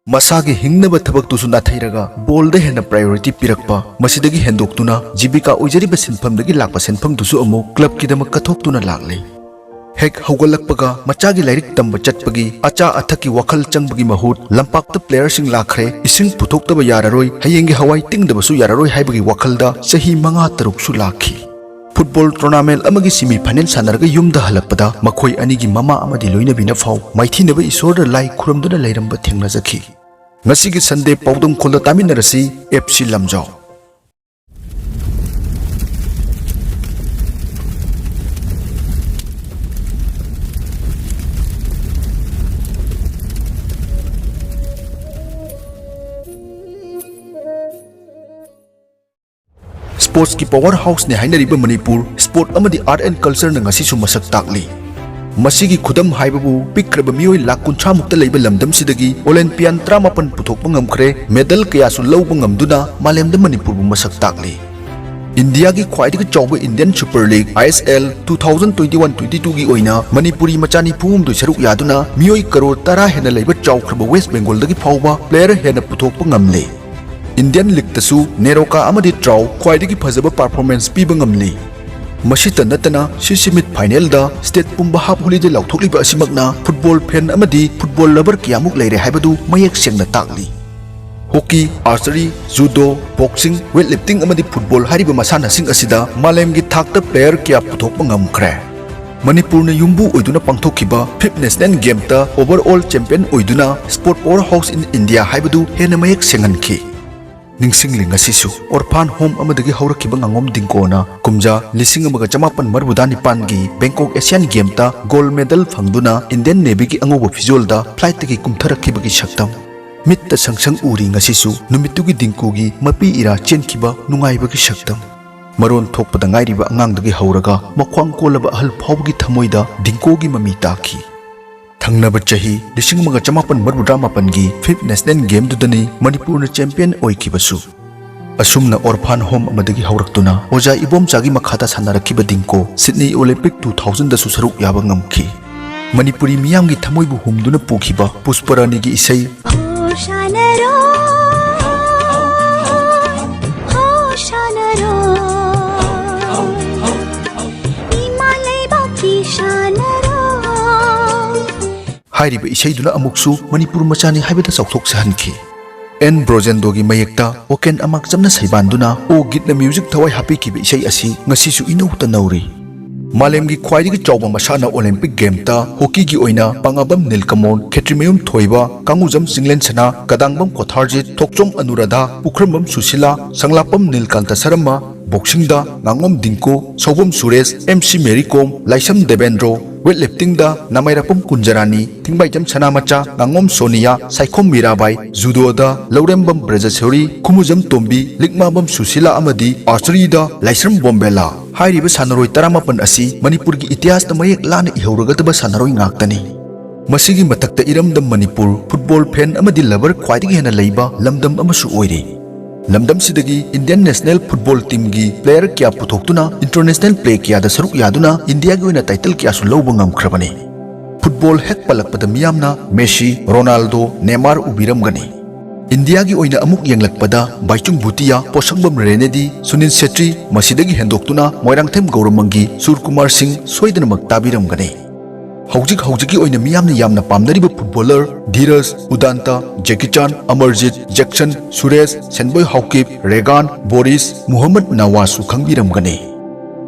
मसागे हिंगनब थबक्तुसु नाथैरगा बोलदे हेन प्रायोरिटी पिरक्पा मसिदगी हेंदोक्तुना जीविका ओइजरिबा सिनफमदगी लाक्पा सिनफमदुसु अमु क्लब किदमक कथोक्तुना लागले हेक हौगलक्पगा मचागी लाइरिक तंब चटपगी अचा अथकी वखल चंगबगी महुत लंपाक्ता प्लेयर सिंग लाखरे इसिंग पुथोक्तब यारारोय हयेंगे हवाई तिंगदबसु यारारोय हाइबगी वखलदा सही मंगा तरुकसु लाखी फुटबॉल टूर्नामेंट अमगी सेमी फाइनल सानरगा युमदा हलकपदा मखोय अनिगी ममा अमदी लोइनबिना फाव माइथीनब ईश्वर लाई खुरमदुना लेरंब थेंगनाजखी ngasiगी संडे पौदमखोल तामिनरसी एफसी लमजाओ स्पोर्ट्स की पावर हाउस ने हाइनरिबा मणिपुर स्पोर्ट अमदी आर्ट एंड कल्चर न ngasisu masak takli मसीगी खुदम हाइबबु पिक्रब मियोय लाख 50 मुक्त लेबा लमदम सिदगी ओलंपियन 38 पुथोकपा ngamkhre मेडल कयासु लौबा ngamduna मालेमदा मणिपुर बु masak takli इंडिया की ख्वाइदगी चौबा इंडियन सुपर लीग ISL 2021-22 की ओइना मणिपुरी मचानी फुम दु सरुक यादुना मियोय करोड़ 10 हेना लेबा चौख्रब वेस्ट बेंगल दगी फावबा प्लेयर हेना पुथोकपा ngamle इंडियन लीग तसु नेरोका अमदी ट्राउ ख्वाइदगी फजबा परफॉर्मेंस पीबा ngamli मसित नतना सिसिमित फाइनल दा स्टेट पुंबा हाफ होलीदे लाउथोकलिबा असिमकना फुटबॉल फैन अमदी फुटबॉल लवर कियामुक लेरे हाइबदु मयेक सेंगना ताकली hockey archery judo boxing weight lifting अमदी फुटबॉल हारिबा मसानासिंग असिदा मालेमगी थाकता प्लेयर किया पुथोकपा ngamkhre मणिपुर ने युम्बु ओइदुना पांथोखिबा 5th नेशनल गेम ता ओवरऑल चैंपियन ओइदुना sport power house in India हाइबदु हेना मयेक सेंगनखी निंगसिंगलिंग ngasisu orphan home amadagi haurakhiba ngangom dingkona kumja lising amaga chamapan marbudani pangi Bangkok Asian Game ta gold medal phangduna Indian Navy ki angoba fizol da flight tagi kumtharakhibagi shaktam mitta sangsang uri ngasisu numitugi dingkugi mapi ira chenkhiba nungaibagi shaktam maron thokpada ngairiba angangdagi hauraga makhwang kolaba ahal phawgi thamoida dingkogi mami takhi थंगनब चही 1958 की 5th national game दुदनी Manipur ने champion ओइखिबसु असुमना ओरफान home अमदगी हौरक्तुना ओजा इबोमचा की मखाता सानारखिबा दिंको Sydney Olympic 2000 दसु सरुक याबा ngamखी मणिपुरी मियामगी थमोइबु हुमदुना पुखिबा पुष्परानी की इसै हाइरिबा इसेदुना अमुक्सु Manipur मचानी हाइबदा चौथोक सहनखी N ब्रोजेंडोगी मयेक्ता Oaken अमाक जमना सैबानदुना ओ गिटना music थवाई हापिखिबा इसे असि ngasisu इनौता नौरी मालेमगी ख्वाइदगी चौबा मसाना ओलंपिक गेम ता हॉकी की ओइना पंगाबम नीलकमोन खेत्रिमयुम थोइबा कांगुजम सिंगलेन सना कदांगबम कोथारजित थोकचोम अनुराधा पुखरमबम सुशीला संगलापम नीलकांता शर्मा बॉक्सिंग दा नांगम दिंको सौबम सुरेश MC मेरी कोम लाइसम देवेंद्रो वेट लिफ्टिंग दा नामाइरापम कुंजरानी थिंबाइजम सनामचा नांगम सोनिया साइखोम मीराबाई जुडो दा लौरेमबम ब्रजसेरी खुमुजम तोम्बी लिकमाबम सुशीला अमदी आर्चरी दा लाइसम बोम्बेला हाइरिबा सानरोय 38 असि मणिपुर की इतिहास दा मयेक लाना इहौरगदबा सानरोय ngaktani मसिगी मतकता इरमदम मणिपुर फुटबॉल फैन अमदी लवर ख्वाइदगी हेना लेबा लमदम अमसु ओइरे लमदम सिदगी इंडियन नेशनल फुटबॉल टीम की प्लेयर क्या पुथोक्तुना इंटरनेशनल प्ले क्या दा सरुक यादुना इंडिया की ओइना टाइटल क्या सु लौबा ngamkhraबने फुटबॉल हेक पलकपदा मियामना मेसी रोनाल्डो नेमार उबिरमगनी इंडिया की ओइना अमुक यंगलकपदा बाइचुंग भुटिया पोसंगबम रेनेदी सुनील सेट्री मसिदगी हेंदोक्तुना मोइरांगथेम गौरमंगी सूरकुमार सिंह सोइदनमक ताबिरमगनी हौजिकी ओइना मियामना यामना पामनरिबा footballer Dheeraj Udanta Jackichand Amarjit Jackson Suresh सेनबोय हाउकिप रेगान बोरिस मुहम्मद नवासु खंगबिरमगनी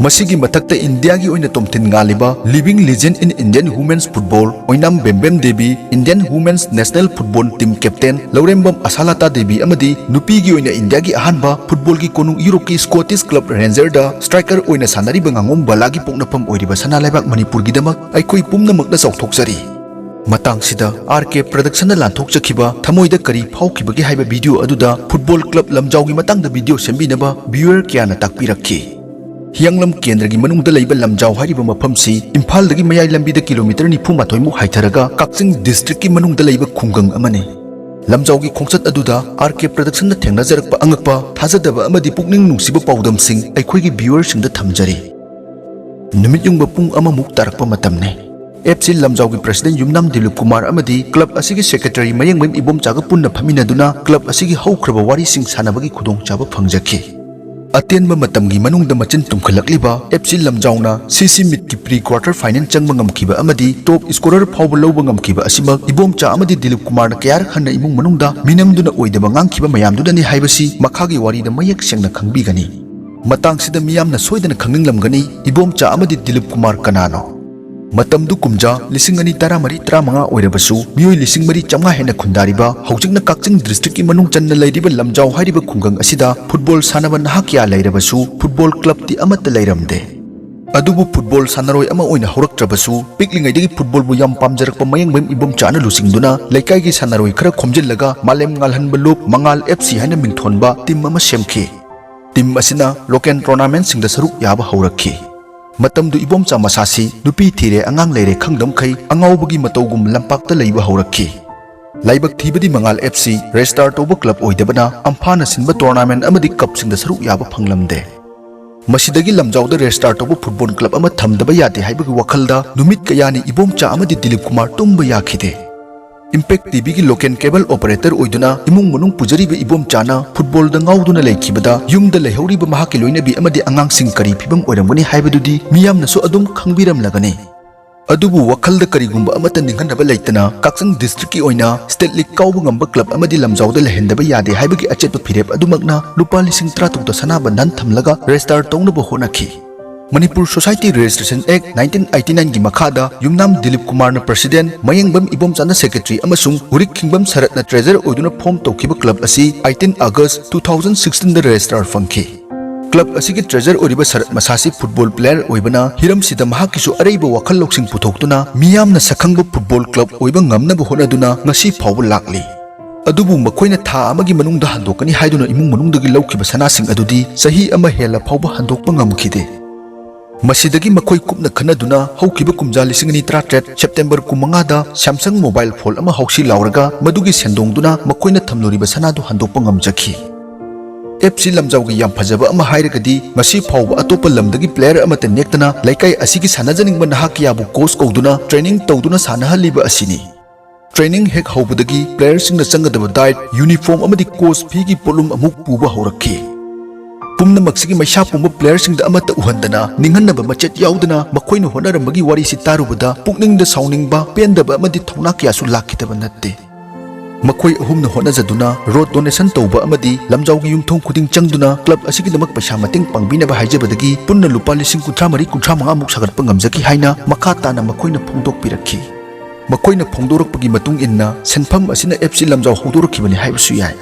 मसिगी मथक्ता इंडिया की ओइना तोमथिन गालिबा living legend in Indian women's football Oinam Bembem Devi Indian women's national football team captain Loitongbam Ashalata Devi अमदी नुपी की ओइना इंडिया की अहानबा फुटबॉल की कोनु यूरोप की स्कॉटिश क्लब रेंजर दा स्ट्राइकर ओइना सानारिबा ngangom बालागी पोकनफम ओइरिबा सना लाइबाक मणिपुर की दमक अइखोइ पुमनमकना चौथोकसरी मतंग सिदा आरके प्रोडक्शन लांथोक चखिबा थमोइदा करी फाउखिबगी हाइबा वीडियो अदुदा फुटबॉल क्लब लमजाओ की मतंगदा वीडियो सेंबिनबा व्यूअर क्याना ताकपिरखी हियांगलम केंद्र की मनुंगदा लेबा लमजाओ हारिबा मफमसी इम्फाल दगी मयाई लंबीदा किलोमीटर 94 मु हाइथरगा काक्सिंग डिस्ट्रिक्ट की मनुंगदा लेबा खुंगंग अमने लमजाओ की खोंसत अदुदा आरके प्रोडक्शन दा थेंगनाजरकपा अंगकपा थाजदबा अमदी पुकनिंग नुंगसिबा पाउदमसिंग अइखोइगी व्यूअर सिंगदा थमजरी नुमित युंगबा पुंग अमा मुक तारकपा मतमने FC Lamjao President Yumnam Dilip Kumar amadi club asigi secretary Mayengbam Ibomcha ga punna phaminaduna club asigi haukraba wari sing sanabagi khudong chaba phangjaki Atenba matamgi manungda machin tumkhalakliba FC Lamjao na CC Mid ki pre quarter final changba ngamkiba amadi top scorer phawba lawba ngamkiba asima Ibomcha amadi Dilip Kumar na kayar khanna imung manungda minamduna oidaba ngangkiba mayamduna ni haibasi makhagi wari da mayak sengna khangbigani matang sida miyamna soidana khanginglamgani Ibomcha amadi Dilip Kumar kanano Matamdu kumja lising ani tara mari tra manga oirabasu mioi lising mari chamga hena khundariba haujingna kakching district ki manung channa leiriba Lamjao hairiba khungang asida football sanaba naha kya leirabasu football club ti amata leiramde adubu football sanaroi ama oina horaktrabasu piklingai degi football bu yam pamjarakpa Mayengbam Ibomcha na lusingduna laikai gi sanaroi khara khomjillaga malem ngalhanba lup mangal FC haina mingthonba team ama semkhi team asina local tournament singda saruk yaba haurakhi Matamdu Ibomcha masasi Nupi thire angang leire khangdam khai angawbagi matawgum lampakta leiba haurakhi Laibak thibadi mangal FC restart toba club oidabana amphana sinba tournament amadi cup singda saruk yaba phanglamde Masidagi Lamjao da restart toba football club ama thamdaba yate haibagi wakhalda numit kayani Ibomcha amadi Dilip Kumar tumba yakhide Impact TV ki local cable operator oiduna imung manung pujariba Ibomcha na football da ngauduna leikibada yumda leihoriba mahaki loinabi amadi angang sing kari phibam oiramgani haibadudi miyamna so adum khangbiram lagani adubu wakhalda karigumba amata ninghanaba leitana kakchang district ki oina state league kauba ngamba club amadi Lamjao da lehendaba yade haibagi achetpa phirep adumakna lupa lising 30 da sana Bandhan Thamlaga restart townaba honakhi Manipur Society Registration Act 1989 gi makhada Yumnam Dilip Kumar na President Mayengbam Ibomcha na Secretary amasung Urik Kingbam Sarat na Treasurer oiduna form tawkiba club asi 18 August 2016 da register fangki Club asi ki Treasurer oriba Sarat masasi football player oibana Hiram sida mahakisu areiba wakhal loksing puthokduna miyamna sakhangba football club oiba ngamnaba honaduna ngasi phawba lakli adubu makoina tha amagi manungda handokani haiduna imung manungdagi lawkiba sanasing adudi sahi ama hela phawba handokpa ngamkhide Masidagi makoi kupna khanaduna haukiba kumja lising ani 38 September 9 da Samsung mobile phone ama hausi lauraga madugi sendongduna makoina thamloriba sanadu handokpa ngamjakhi FC Lamjao gi yam phajaba ama hairagadi masi phawba atopa lamdagi player amata nektana laikai asigi sanajaning banha kiyabu coach kauduna training tawduna sanahaliba asini training hek haubadagi player singna changadaba diet uniform amadi coach fee gi polum amuk puba horakhi Pumna maksigi maisha pumba player singda amata uhandana ninghanaba machet yaudana makoina honarambagi wari sitarubada pukningda sauningba pendaba amadi thona kyasu lakhitaba natte makoi ahumna honajaduna road donation tawba amadi Lamjao gi yumthong khuding changduna club asigi damak paisa mating pangbinaba haijabadagi punna lupa lising 13 muk sagatpa ngamjaki haina makha tana makoina phongdok pirakhi makoina phongdorakpagi matung inna senpham asina FC Lamjao hongdorakhibani haibasu yai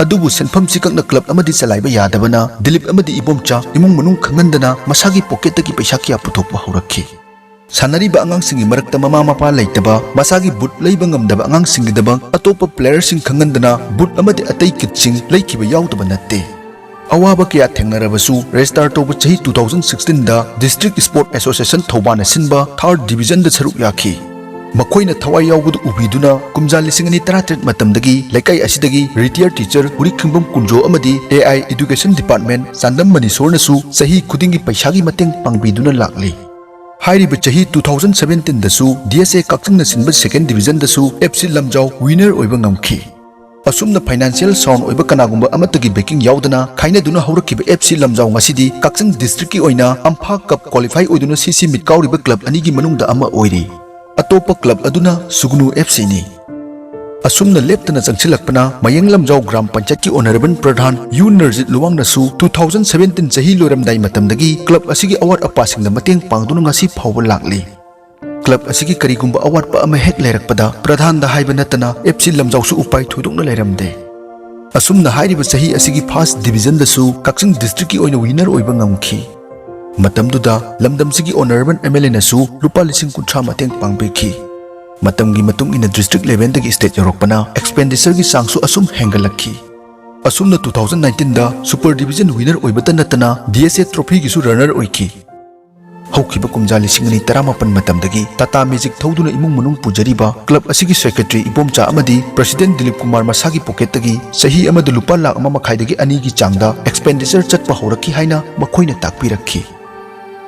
adubu senpham sikakna club amadi chalaiba yadabana Dilip amadi Ibomcha imung manung khangandana masagi pocket tagi paisa kya puthokpa horakhi sanariba angang singi marakta mama mapa leitaba masagi boot leiba ngamdaba angang singi daba atopa player sing khangandana boot amadi atai kitching leikiba yaudaba natte awaba kya thengnarabasu restart toba chahi 2016 da District Sport Association Thobana sinba 3rd division da saruk yakhi Makoina thawai yaubud ubiduna kumja lising ani 38 matamdagi laikai asidagi retired teacher Urik Kingbam Kunjo amadi AI Education Department Sandam Manisor nasu sahi khudingi paisagi mateng pangbiduna lakli hairiba chahi 2017 dasu DSA kakching na sinba 2nd division dasu FC Lamjao winner oiba ngamkhi asumna financial sound oiba kanagumba amatagi backing yaudana khaina duna haurakhiba FC Lamjao ngasidi kakching district ki oina ampha cup qualify oiduna CC mitkauriba club anigi manungda ama oiri Atopa club aduna Sugnu FC ni asumna leptana changchilakpana Lamjao Gram Panchayat ki honorable Pradhan Nupi Luwang nasu 2017 chahi loramdai matamdagi club asigi award apasingda mateng pangduna ngasi phawba lakli club asigi karigumba award pa ama hek leirakpada Pradhan da haiba natana FC Lamjao su upai thudukna leiramde asumna hairiba chahi asigi first division dasu Kakching district ki oina winner oiba ngamkhi Matamduda lamdamsigi honorable MLA nasu lupa lising 30 mateng pangbekhi matamgi matung ina district level dagi state yorokpana expenditure gi sangsu asum hengalakhi asumna 2019 da super division winner oibata natana DSA trophy gi su runner oikhi haukiba kumja lising 18 matamdagi Tata Magic thoduna imung manung pujariba club asigi secretary Ibomcha amadi president Dilip Kumar masagi pocket tagi sahi amadu lupa lakh ama makhai dagi ani gi changda expenditure chatpa horakhi haina makoina takpirakhi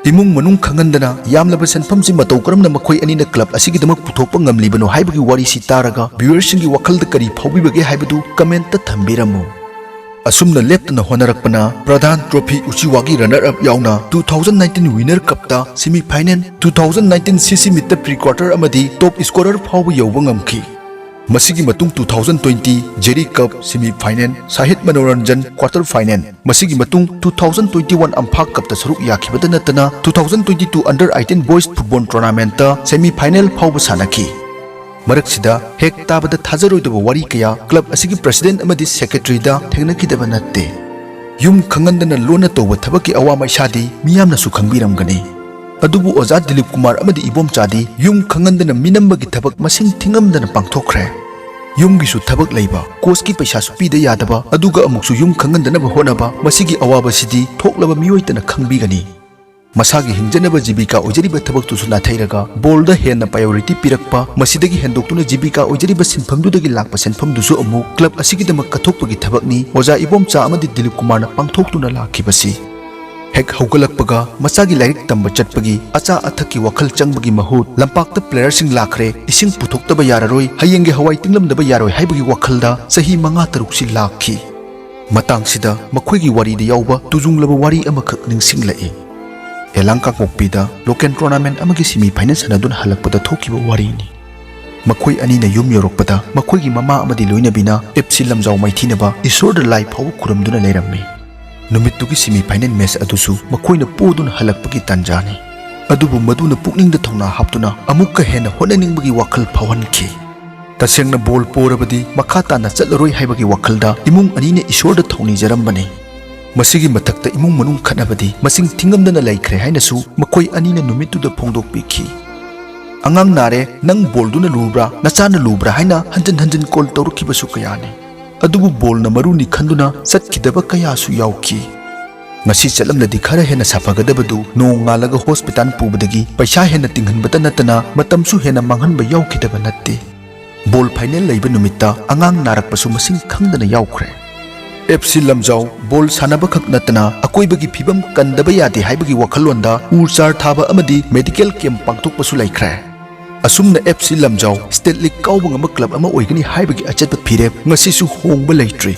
इमुंग मनुंग खंगंदना यामलबा सेनफमसि मतौ करमना मखोय अनिना club असिगिदमक पुथोकपा ngamlibano haibagi wari si taraga viewersingi wakhalda kari phawbibage haibadu comment ta thambiramu asumna leptana honarakpana pradhan trophy uchiwagi runner up yauna 2019 winner cup ta semi final 2019 cc meter pre quarter amadi top scorer phawba yawba ngamki masigi matung 2020 Jerry Cup semi final Sahit Manoranjan quarter final masigi matung 2021 Ampha Cup ta saruk yakhibada natana 2022 under 18 boys football tournament ta semi final phawba sanaki maraksida hek tabada thajaroidaba wari kaya club asigi president amadi secretary da thengnakidaba natte yum khangandana lona toba thabaki awama shadi miyamna su khangbiramgani adubu oza Dilip Kumar amadi Ibomcha di yum khangandana minambagi thabak masing thingamdana pangthokre yumgi su thabak leiba koski paisa su pida yadaba aduga amuksu yum khangandana ba honaba masigi awaba sidi thoklaba miyoitana khangbigani masagi hingjanaba jibika ojariba thabak tu suna thairaga bolda henna priority pirakpa masidagi hendoktuna jibika ojariba sinphamdudagi lakpa senphamdusu amu club asigi damak kathokpagi thabakni oza Ibomcha amadi Dilip Kumar na pangthoktuna lakhibasi hek haugalakpaga masagi lairik tamba chatpagi acha athaki wakhal changbagi mahut lampakta player sing lakhre ising puthoktaba yararoi hayenge hawai tinglamdaba yaroi haibagi wakhalda sahi manga taruksi lakhi matangsida makhoigi wari de yauba tujunglaba wari amakhak ningsinglai elangka kokpida local tournament amagi semi final sanadun halakpada thokiba wari ni makhoi ani na yum yorokpada makhoigi mama amadi loinabina FC Lamjao maithinaba isor da lai phau kuramduna leirammi Numituki semi final match adusu makoina podun halakpagi tanjani adubu maduna pukningda thongna haptuna amukka hena honaningbagi wakhal phawanki tasengna ball porabadi makhata na chatlaroi haibagi wakhalda imung anine isorda thongni jarambani masigi mathakta imung manung khanabadi masing thingamdana laikhre hainasu makoi anina numituda phongdok bikhi angang nare nang bolduna lubra nachana lubra haina hanjan hanjan call tawrukibasu kayani adubu bol na maruni khanduna satkidaba kayasu yauki ngasi chalamladi khara hena safagadabadu nong ngalaga hospital pubadagi paisa hena tinghanbata natana matamsu hena manghanba yaukidaba natte bol final leiba numitta angang narakpasu masing khangdana yaukhre FC Lamjao bol sanaba khak natana akoibagi phibam kandaba yade haibagi wakhalonda urchar thaba amadi medical camp pangthokpasu laikhre asumna FC Lamjao state league kaubang ama club ama oigani haibagi achatpa phirep ngasisu hongba leitri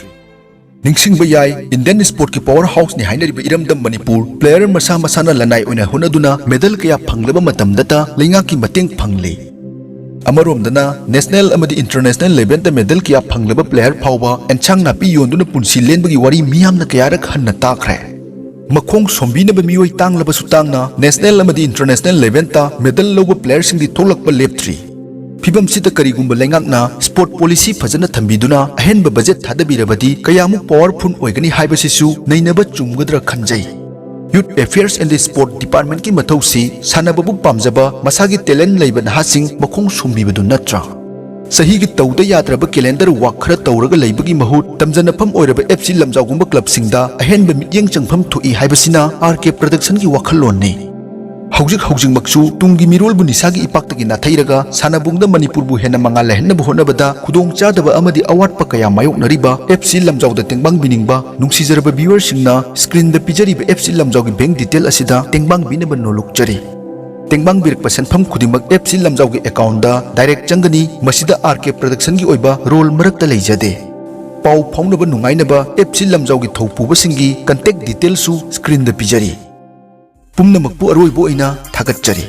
ningsingba yai Indian sport ki power house ni hainariba iramdam Manipur player masa masana lanai oina hunaduna medal kaya phanglaba matamdata leinga ki mateng phangle amaromdana national amadi international level da medal kaya phanglaba player phawba enchang napi yonduna punsi lenbagi wari miyamna kayarak hanna takhre makhong sombinaba miyoi tanglaba sutangna national amadi international level ta medal logo player singdi tholakpa leptri phibam sita karigumba lengakna sport policy phajana thambiduna ahenba budget thadabirabadi kayamuk powerful oigani haibasisu neinaba chumgadra khanjai youth affairs and the sport department ki mathausi sanababu pamjaba masagi talent leiba nahasing makhong sombibadu natra sahi gi tawda yadraba calendar work khara tawraga leibagi mahut tamjana pham oiraba FC Lamjao gumba club singda ahenba mityeng changpham thoi haibasina RK production gi wakhalon ne haujik maksu tungi mirol bu nisagi ipakta gi nathairaga sanabungda Manipur bu hena manga lehenna bu honabada khudong chadaba amadi award pa kaya mayok nariba FC Lamjao da tengbang biningba nungsizaraba viewer singna screen da pijariba FC Lamjao gi bank detail asida tengbang binaba nolokchari tengbang birak pasan pham khudimak FC Lamjao gi account da direct changani masida RK production gi oiba role marakta leijade pau phaunaba nungainaba FC Lamjao gi thaupuba singi contact detail su screen da pijari pumnamakpu aroi bo ina thagatchari